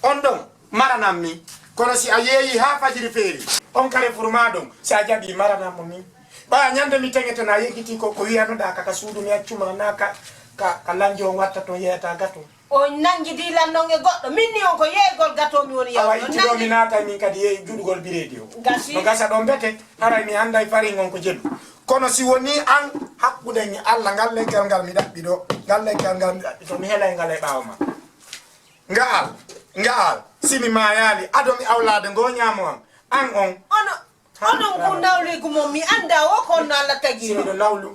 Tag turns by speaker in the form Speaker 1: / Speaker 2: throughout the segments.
Speaker 1: on ɗon maranam mi kono si a yeeyi ha fajiri feeri on kare furma ɗon si a jaɓi maranamo min ɓaya ñande mi tegetena yeggiti ko wiyanoɗa kaka suudu mi accuma na ka lanjo on watta to yeyata gato
Speaker 2: o nanjidi lannon e goɗɗo minni on ko yeeygol gato mi woni
Speaker 1: awa ittiɗo mi naata min kadi yeeyi juɗugol biredi o no gasa ɗon bete haray mi anda e farin on ko jeɗɗu kono si woni an hakkude ni Allah ngal leggal ngal mi ɗaɓɓi ɗo ngal leggal ngal mi ɗaɓɓi to mi heelay ngal e ɓaawa ma ngaal simi mayali adomi awlade ngo ñamo an on
Speaker 2: onon ko nawligu mom mi anda o ko no Allah tagi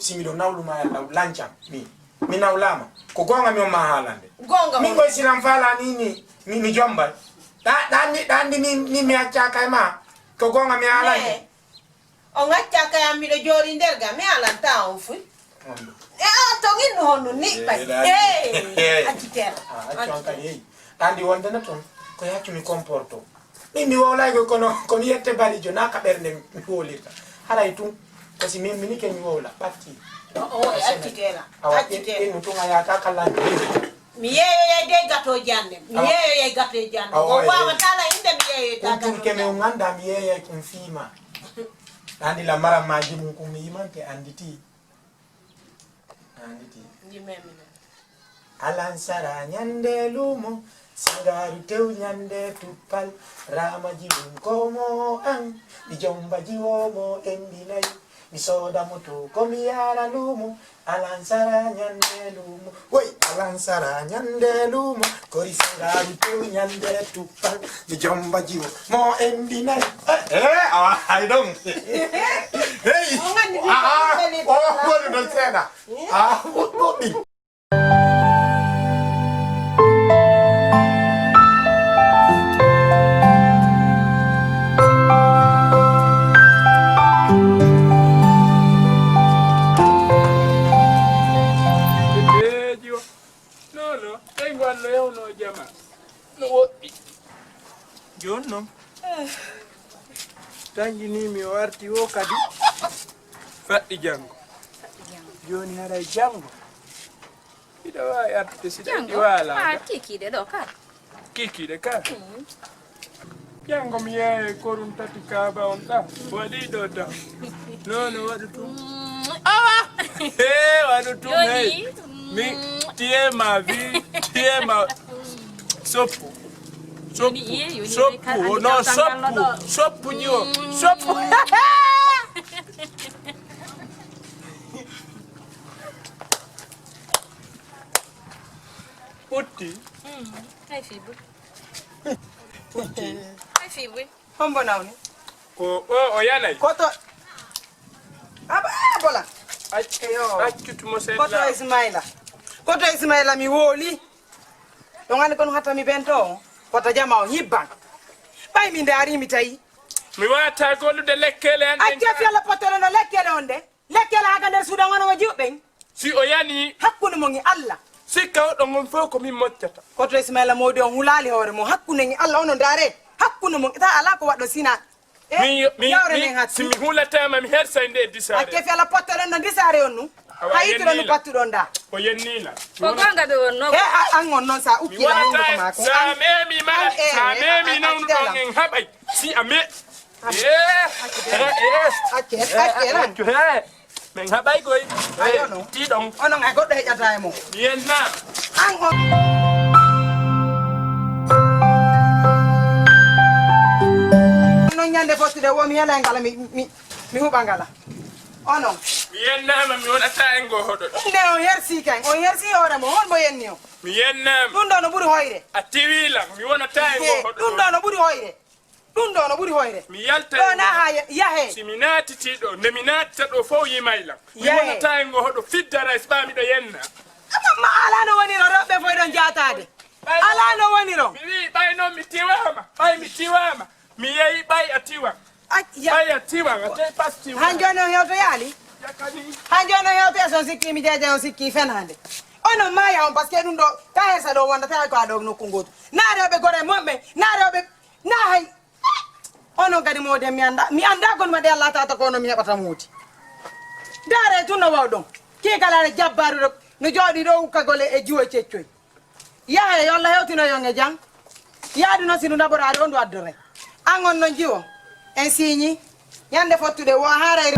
Speaker 1: simiɗo nawluma law lancam mi nawlama ko gonga mi on ma haalande
Speaker 2: gonga
Speaker 1: min koye silam faala ni mi jombal ɗanndi ni mi accaka e ma ko gonga mi haalande
Speaker 2: on accaka yam miɗo jooɗi nder ga mi alanta on fuy to inno honno ni ɓay accitera
Speaker 1: accu kadi yeyi andi wondena toon ko yaccu mi comporto min mi wowlaygo kono yette balijo na ka ɓernde mi wolirta haray tun kosi min mini ke mi wowla ɓatti
Speaker 2: accitera
Speaker 1: innu tun a yata kallande
Speaker 2: mi yeeyoyde gato jande mi yeeyoye gato jande o wawatala inde mi yeeyoyta
Speaker 1: gato keme o ganda mi yeeyay kum fiima andi la maram maji mum kum mi yimante anditi alansara nyande lumo sangaru tew nyande tuppal ramaji mum komo an mi jomba jiwomo endinay mi soda moto komi yara lumo alansara nyande lumo woy alansara nyande lumo kori sangaru tew nyande tuppal mi jomba jiwo mo endinay I don't hey what did I say that what Jonno tanjini mi warti o kadi faɗɗi jango joni haray jango ida wawi artude siɗa ɗi wala
Speaker 3: kikiɗe ɗo ka
Speaker 1: kikiɗe ka jango mi yeeye korum tati kaaba on ɗa waɗi ɗo daw nono waɗu tum awa waɗu tum hey mi tiyema soppu soppu no soppu jiwo soppu putti
Speaker 3: ay fibu putti ay fibu
Speaker 2: hombo nawni
Speaker 1: ko o yanay
Speaker 2: koto aba bola
Speaker 1: accutumo seeɗa
Speaker 2: koto Ismaila mi wooli ɗon andi kono hatta mi bento koto jama o hibban ɓay mi ndaari mi tawi
Speaker 1: mi wata gollude lekkele hande
Speaker 2: acce fiyala pottere no lekkele on de lekkele haka nder suudan wono mo jiwɓen
Speaker 1: si o yani
Speaker 2: hakkunde mon e Allah
Speaker 1: sikka oɗon on fof ko min moccata
Speaker 2: koto Ismaila mawdi on hulali hoore mo hakkunde e Allah ono ndaare hakkunde mon ta ala ko waɗɗo sina
Speaker 1: mi hulatama mi hersay nde disare
Speaker 2: acce fiyala pottere no disare on nu hayitiro no battuɗon da
Speaker 1: o yennila
Speaker 3: ko gonga ɓe wonno
Speaker 2: an on noon sa ukkila hunde ko mako
Speaker 1: sa memi nawnuɗon en haɓay si a me min haɓay koy tiɗon
Speaker 2: onon ay goɗɗo heƴata e mo
Speaker 1: mi yenna
Speaker 2: an on non ñande fottude wo mi heelay ngala mi huɓa ngala onon
Speaker 1: mi yennama mi wonata en go hoɗo
Speaker 2: nde on hersi kay on hersi hoore mo hon mo yenni o
Speaker 1: mi yennama
Speaker 2: ɗum ɗo no ɓuuri hoyre
Speaker 1: a tiwilam mi wonata en go hoɗo
Speaker 2: ɗum ɗo no ɓuuri hoyre ɗum ɗo no ɓuuri hoyre
Speaker 1: mi yalta
Speaker 2: ɗo na ha yahe
Speaker 1: si mi naatiti ɗo nde mi naatita ɗo fof yimaylam mi wonata en go hoɗo fiddara e ɓamiɗo yenna
Speaker 2: ma ala no woniro rewɓe foy ɗon jatade ala no woniro
Speaker 1: mi wi ɓay noon mi tiwama mi yeeyi ɓay a tiwa ɓay a tiwa a tawi pas tiwa
Speaker 2: han joni on hewto yaali han joni on hewto son sikki mi jeeje on sikki fenande onon maya on par ce que ɗum ɗo ta hesa ɗo wonda tawa ko aɗo nokku ngotu na rewɓe gore moɓɓe na rewɓe na hay onon kadi mowden mi anda kono waɗi Allah tata kono mi heɓata muuti daare tun no waw ɗon kikalare jabbaru no jooɗi ɗo ukkagole e jiwo ceccoy yaha yo Allah hewtino yon e jang yaadu no sinu naborade on do addore angon non jiwo en signi yande fottude wo haray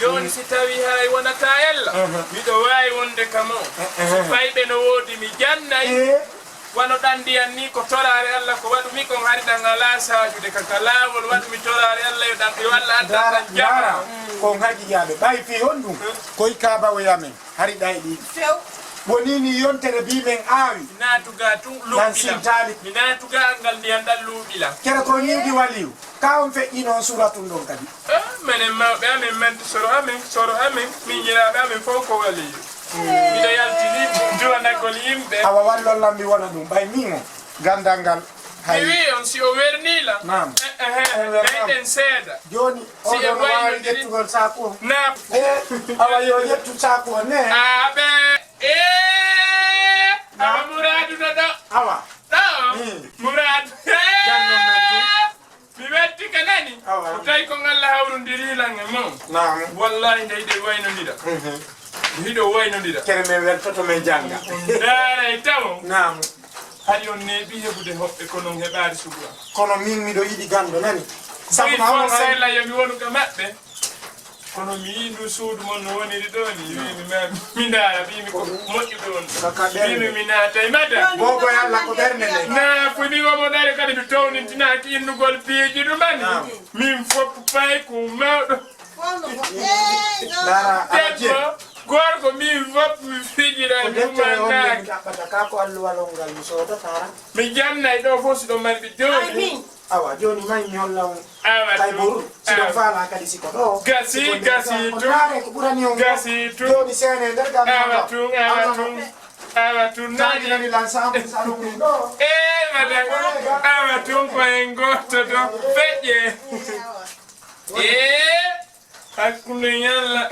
Speaker 4: Joni si tawi hay wonata ella miɗo wawi wonde kamo so fayɓe no woodi mi jannay wano ɗan ndiyan ni ko torare Allah ko waɗumi kon hari ɗan ala sajude kaka laawol waɗumi torare Allah yo ɗan yo Allah addan jara
Speaker 1: ko ngaji yaaɓe ɓay fi on ɗum koye kabawo yamen hari ɗay ɗi wonini yontere bimen aawi
Speaker 4: natuga tun
Speaker 1: luɓɓila
Speaker 4: mi natuga ngal ndiyan ɗan luuɓila
Speaker 1: kere ko ñiwɗi waliyu ka on feƴƴi noon suratun ɗon kadi
Speaker 4: minen mawɓe amen mante soro amen min yiraɓe amen fof ko waliyu miɗo yaltini duwanagol yimɓe
Speaker 1: awa wallollam mi wona ɗum ɓay min o gandal ngal
Speaker 4: mi wi on si o wernila ɓeyɗen seeɗa
Speaker 1: joni oɗon wawi ƴettugol saku o
Speaker 4: na
Speaker 1: awa yo ƴettu saku o ne
Speaker 4: aɓe awa Mouradu no ɗo
Speaker 1: awa
Speaker 4: ɗo Mouradu mi wetti ka nani o tawi ko Allah hawrodirilan e mon wallahi nde hiɗo waynodira hiɗo waynodira
Speaker 1: kere men weltoto men jangga
Speaker 4: daaray taw
Speaker 1: nam
Speaker 4: hay on neeɓi heɓude hoɓɓe ko noon heɓaade sugura
Speaker 1: kono min miɗo yiɗi gando nani
Speaker 4: sabu fonsayla yomi wonuga maɓɓe kono mi yindu suudu mon no woniri ɗo ni wimi mi ndaara mbimi ko moƴƴuɓe on mbimi mi naatay mada
Speaker 1: bogo Allah ko ɓernde nde
Speaker 4: na fumi womo ɗare kadi mi townintinaki innugol piiji ɗumani min foppu pay ko mawɗo debbo gorko min foppu mi fijira ɗumanaki
Speaker 1: ɗaɓɓata ka ko alluwalol ngal mi sodotara
Speaker 4: mi jannay ɗo fof siɗo marɓe joni
Speaker 1: awa joni may mi holla on
Speaker 4: awa
Speaker 1: kay boru siɗon faala kadi siko ɗo
Speaker 4: gasi
Speaker 1: ko ɓurani on joni sene nder
Speaker 4: awa tun
Speaker 1: nani l'ensemble salon ɗo
Speaker 4: madame awa tun ko en goto to feƴƴe hakkunde yalla